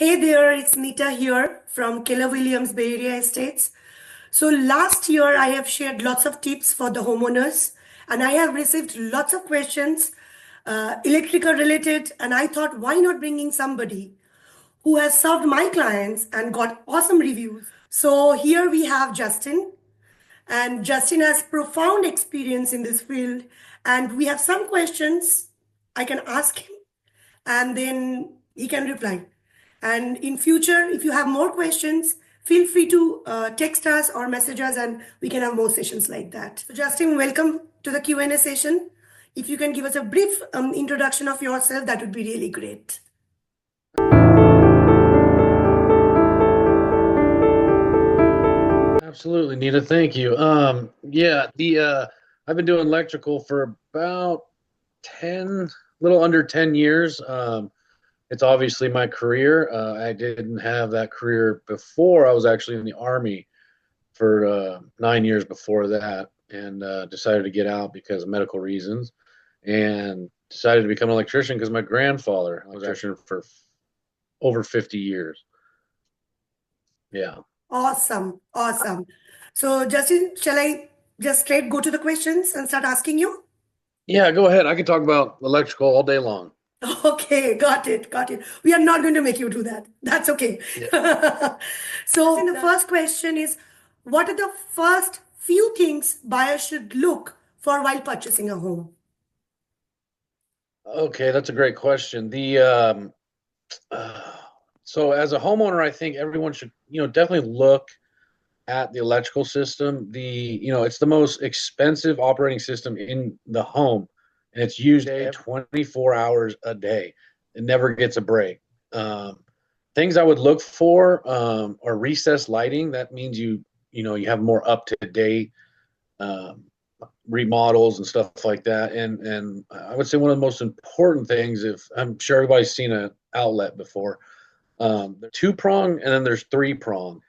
Hey there, it's Nita here from Keller Williams Bay Area Estates. So last year I have shared lots of tips for the homeowners and I have received lots of questions, electrical related, and I thought why not bringing somebody who has served my clients and got awesome reviews. So here we have Justin, and Justin has profound experience in this field, and we have some questions I can ask him and then he can reply. And in future, if you have more questions, feel free to text us or message us, and we can have more sessions like that. So Justin, welcome to the Q&A session. If you can give us a brief introduction of yourself, that would be really great. Absolutely, Nita. Thank you. I've been doing electrical for about 10, little under 10 years. It's obviously my career. I didn't have that career before. I was actually in the Army for 9 years before that, and decided to get out because of medical reasons, and decided to become an electrician because my grandfather was an electrician for over 50 years. Yeah. Awesome, awesome. So Justin, shall I just straight go to the questions and start asking you? Yeah, go ahead. I can talk about electrical all day long. Okay, got it, got it. We are not going to make you do that. That's okay. Yeah. So the first question is, what are the first few things buyers should look for while purchasing a home? Okay, that's a great question. So as a homeowner, I think everyone should, definitely look at the electrical system. It's the most expensive operating system in the home, and it's used 24 hours a day. It never gets a break. Things I would look for are recessed lighting. That means you have more up to date remodels and stuff like that. And I would say one of the most important things, if I'm sure everybody's seen an outlet before, two prong and then there's three prong.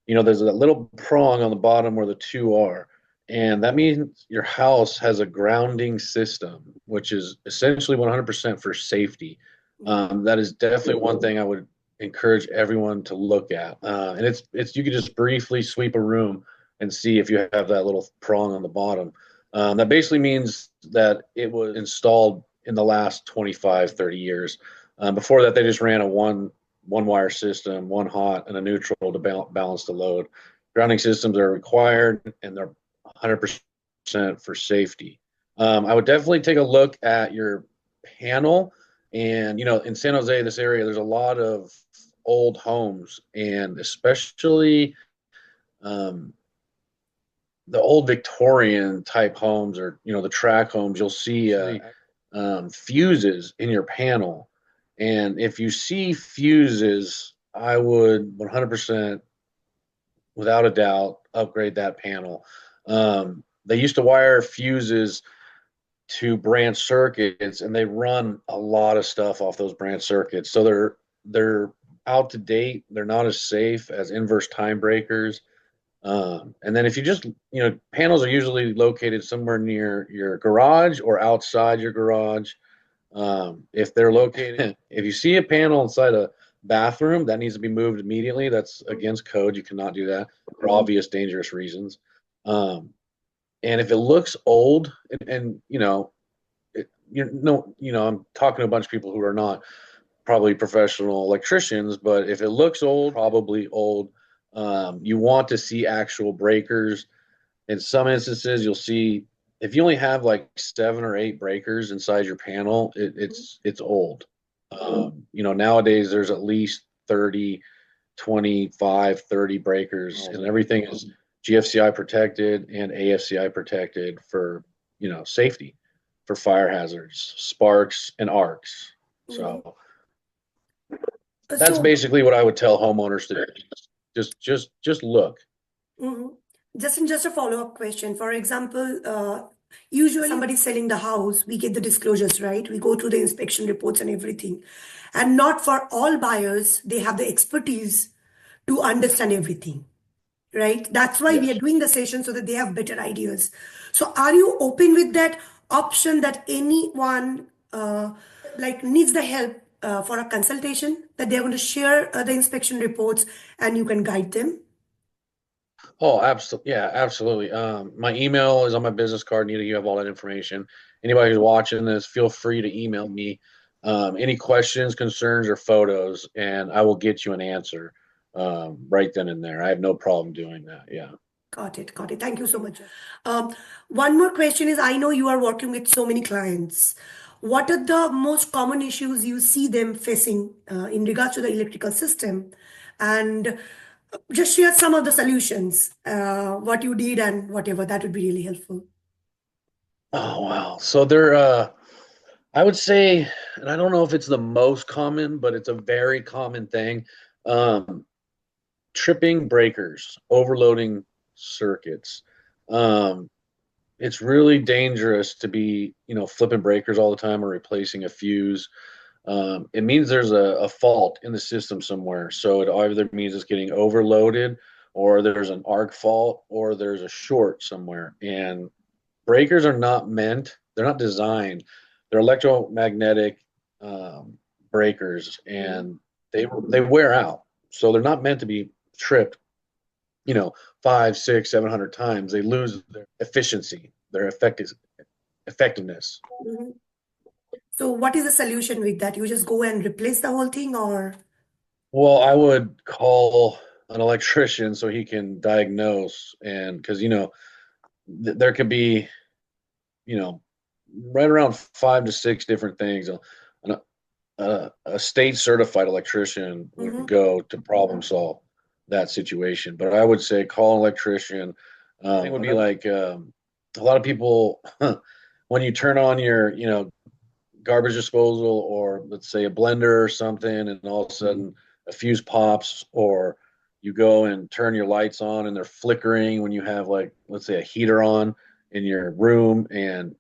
There's that little prong on the bottom where the two are. And that means your house has a grounding system, which is essentially 100% for safety. That is definitely one thing I would encourage everyone to look at. And it's you could just briefly sweep a room and see if you have that little prong on the bottom. That basically means that it was installed in the last 25, 30 years. Before that, they just ran a one wire system, one hot and a neutral to balance the load. Grounding systems are required, and they're 100% for safety. I would definitely take a look at your panel. And, in San Jose, this area, there's a lot of old homes, and especially the old Victorian type homes, or the track homes, you'll see fuses in your panel. And if you see fuses, I would 100%, without a doubt, upgrade that panel. They used to wire fuses to branch circuits, and they run a lot of stuff off those branch circuits. So they're out to date. They're not as safe as inverse time breakers. And then if you just, panels are usually located somewhere near your garage or outside your garage. If they're located, if you see a panel inside a bathroom, that needs to be moved immediately. That's against code. You cannot do that for obvious dangerous reasons. And if it looks old, and I'm talking to a bunch of people who are not probably professional electricians, but if it looks old, probably old. You want to see actual breakers. In some instances, you'll see if you only have like 7 or 8 breakers inside your panel, it's old. Nowadays there's at least 30, 25, 30 breakers, and everything is GFCI protected and AFCI protected for, safety, for fire hazards, sparks, and arcs. So that's basically what I would tell homeowners to do. Just look. Mm-hmm. Just a follow-up question. For example, usually somebody's selling the house, we get the disclosures, right? We go through the inspection reports and everything. And not for all buyers, they have the expertise to understand everything, right? That's why we are doing the session, so that they have better ideas. So are you open with that option that anyone needs the help for a consultation, that they're going to share the inspection reports and you can guide them? Oh, absolutely. Yeah, absolutely. My email is on my business card. Nita, you have all that information. Anybody who's watching this, feel free to email me any questions, concerns, or photos, and I will get you an answer right then and there. I have no problem doing that. Yeah. Got it. Got it. Thank you so much. Um, One more question is, I know you are working with so many clients. What are the most common issues you see them facing in regards to the electrical system? And just share some of the solutions, what you did and whatever. That would be really helpful. Oh, wow. So I would say, and I don't know if it's the most common, but it's a very common thing. Um, Tripping breakers, overloading circuits. Um, it's really dangerous to be, flipping breakers all the time or replacing a fuse. It means there's a fault in the system somewhere. So it either means it's getting overloaded, or there's an arc fault, or there's a short somewhere. And breakers are not meant, they're not designed, they're electromagnetic breakers, Mhm. and they wear out. So they're not meant to be tripped, you know, five, six, 700 times. They lose their efficiency, their effectiveness. Mhm. So what is the solution with that? You just go and replace the whole thing or? Well, I would call an electrician so he can diagnose, and because there could be, you know right around 5 to 6 different things. A state certified electrician would Mhm. go to problem solve that situation. But I would say call an electrician. It would be like a lot of people when you turn on your garbage disposal, or let's say a blender or something, and all of a sudden a fuse pops, or you go and turn your lights on and they're flickering when you have, like, let's say, a heater on in your room, and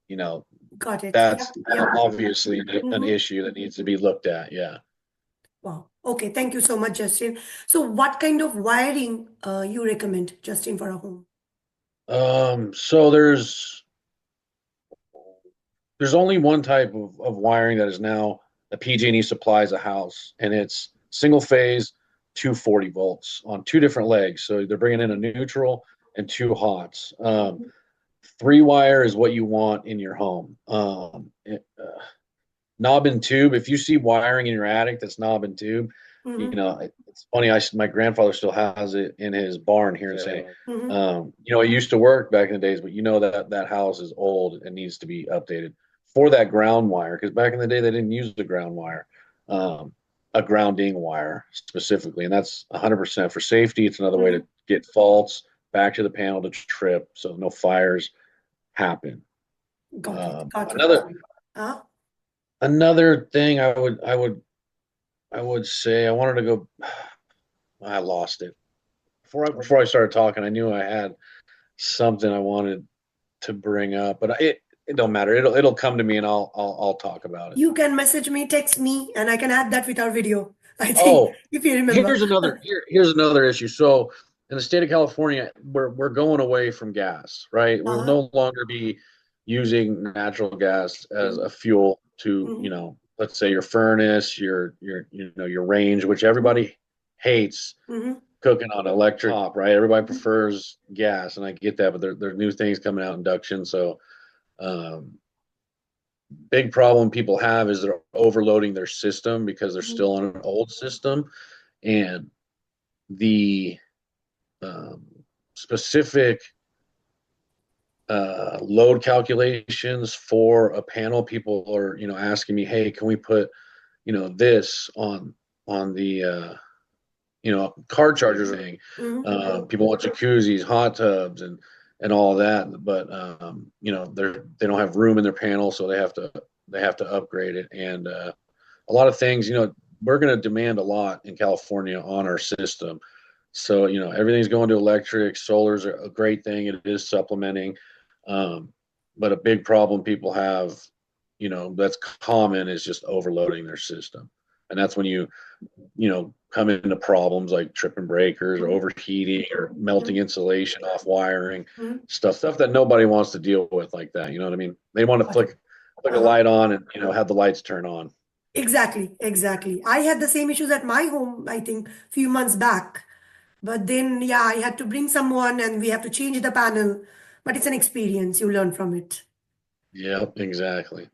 you know Got it. that's Yep. Yep. obviously an Mhm. issue that needs to be looked at. Yeah. Wow. Okay. Thank you so much, Justin. So what kind of wiring you recommend, Justin, for a home? So there's only one type of wiring that is now that PG&E supplies a house, and it's single phase 240 volts on two different legs. So they're bringing in a neutral and two hots. Mhm. Three wire is what you want in your home. Knob and tube. If you see wiring in your attic that's knob and tube, Mhm. it's funny. My grandfather still has it in his barn here in St. Mhm. It used to work back in the days, but that house is old and needs to be updated for that ground wire. Because back in the day, they didn't use the ground wire, um, a grounding wire specifically, and that's 100% for safety. It's another way to Mhm. get faults back to the panel to trip, so no fires happen. Got it. Got it. Another Uh, another thing I would say, I wanted to go. I lost it before I started talking. I knew I had something I wanted to bring up, but it don't matter. It'll come to me, and I'll talk about it. you can message me, text me, and I can add that with our video. I think, Oh, if you remember. here's another issue. So in the state of California, we're going away from gas, right? We'll Uh-huh. no longer be using natural gas as Mhm. a fuel to, Mhm. let's say, your furnace, your range, which Mhm. everybody hates Mhm. cooking on electric top, right? Everybody Mhm. prefers gas, and I get that, but there are new things coming out, induction. So um, big problem people have is they're overloading their system because they're Mhm. still on an old system, and the um, specific load calculations for a panel, people are asking me, hey, can we put this on the car charger thing. Mhm. People want jacuzzis, hot tubs, and all of that, but they don't have room in their panel, so they have to upgrade it. And a lot of things, we're going to demand a lot in California on our system. So everything's going to electric. Solar's a great thing. It is supplementing, um, but a big problem people have, that's common, is just overloading their system, and that's when come into problems like tripping breakers or Mhm. overheating or melting Mhm. insulation off wiring, Mhm. stuff that nobody wants to deal with like that. You know what I mean? They want to Got it. flick a Uh-huh. light on and have the lights turn on. Exactly, exactly. I had the same issues at my home, I think, few months back. But then, yeah, I had to bring someone and we have to change the panel. But it's an experience, you learn from it. Yep, exactly.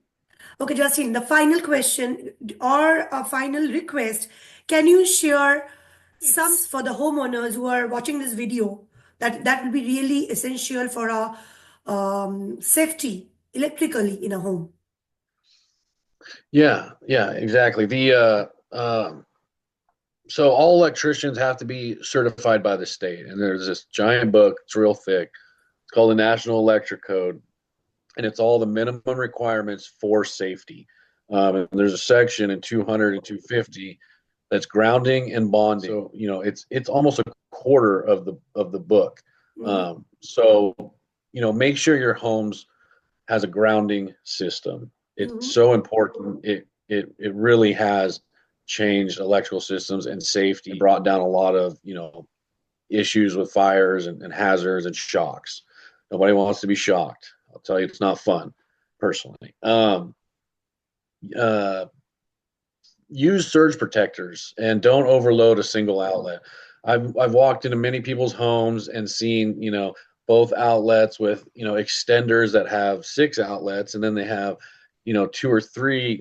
Okay, Justin, the final question or a final request. Can you share some for the homeowners who are watching this video that will be really essential for our safety electrically in a home? Yeah, yeah, exactly. So all electricians have to be certified by the state, and there's this giant book. It's real thick. It's called the National Electric Code, and it's all the minimum requirements for safety. And there's a section in 200 and 250 that's grounding and bonding. So it's almost a quarter of the book. Mhm, So make sure your homes has a grounding system. It's mhm, so important. It really has changed electrical systems and safety, brought down a lot of issues with fires and hazards and shocks. Nobody wants to be shocked. I'll tell you, it's not fun, personally. Uh, Use surge protectors and don't overload a single outlet. I've walked into many people's homes and seen both outlets with extenders that have 6 outlets, and then they have 2 or 3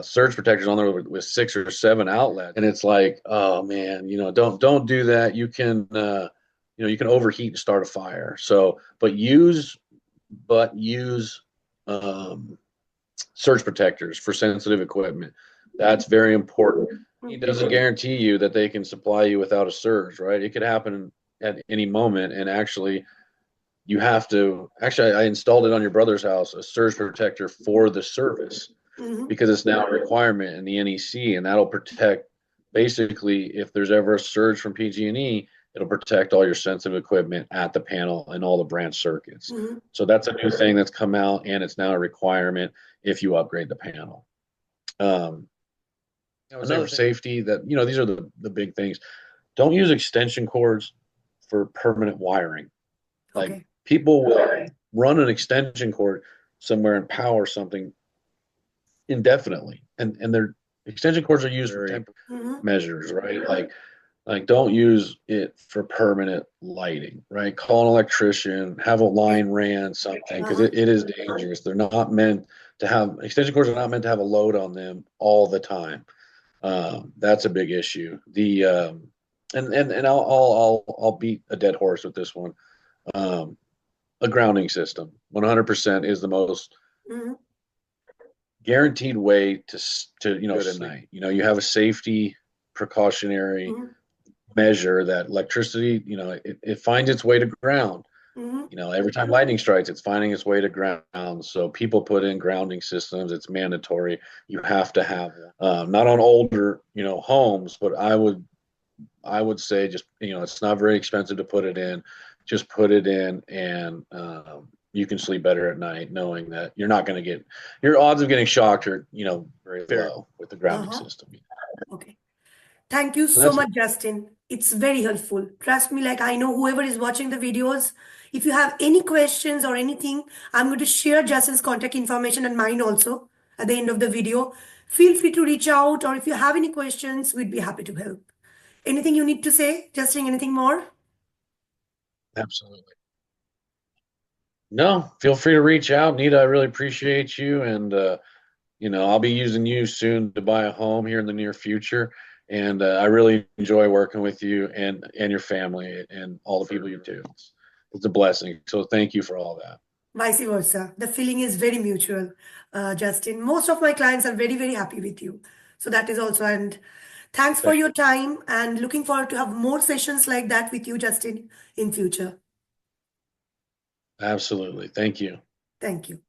surge protectors on there with 6 or 7 outlets, and it's like, oh man, don't do that. You can overheat and start a fire. So but use um, surge protectors for sensitive equipment. That's very important. He doesn't guarantee you that they can supply you without a surge, right? It could happen at any moment. And actually, I installed it on your brother's house, a surge protector for the service, mhm, because it's now a requirement in the NEC, and that'll protect basically if there's ever a surge from PG&E, it'll protect all your sensitive equipment at the panel and all the branch circuits. mhm. So that's a new thing that's come out, and it's now a requirement if you upgrade the panel. Um, Another safety that these are the big things. Don't use extension cords for permanent wiring. Like, Okay. people will run an extension cord somewhere and power something indefinitely, and their extension cords are used for temporary Mhm, measures, right? Like don't use it for permanent lighting, right? Call an electrician, have a okay. line ran, something, because Uh-huh. it is dangerous. They're not meant to have extension cords are not meant to have a load on them all the time. That's a big issue. The and I'll beat a dead horse with this one. Um, a grounding system, 100% is the most Mhm, guaranteed way to good at night. You have a safety precautionary mhm, measure that electricity, it finds its way to ground. mhm, Every time lightning strikes, it's finding its way to ground. So people put in grounding systems. It's mandatory. You have to have one. Not on older, homes, but I would say just, it's not very expensive to put it in. Just put it in, and you can sleep better at night knowing that you're not going to get your odds of getting shocked are, very low with the grounding uh-huh. system. Okay. Thank you And so that's it. much, Justin. It's very helpful. Trust me, like I know whoever is watching the videos, if you have any questions or anything, I'm going to share Justin's contact information and mine also at the end of the video. Feel free to reach out, or if you have any questions, we'd be happy to help. Anything you need to say, Justin? Anything more? Absolutely. No, feel free to reach out, Nita. I really appreciate you, and I'll be using you soon to buy a home here in the near future. And I really enjoy working with you and your family and all the people you do. It's a blessing. So thank you for all that. Vice versa. The feeling is very mutual, Justin. Most of my clients are very, very happy with you. So that is also, and thanks for Thank your time and looking forward to have more sessions like that with you, Justin, in future. Absolutely. Thank you. Thank you.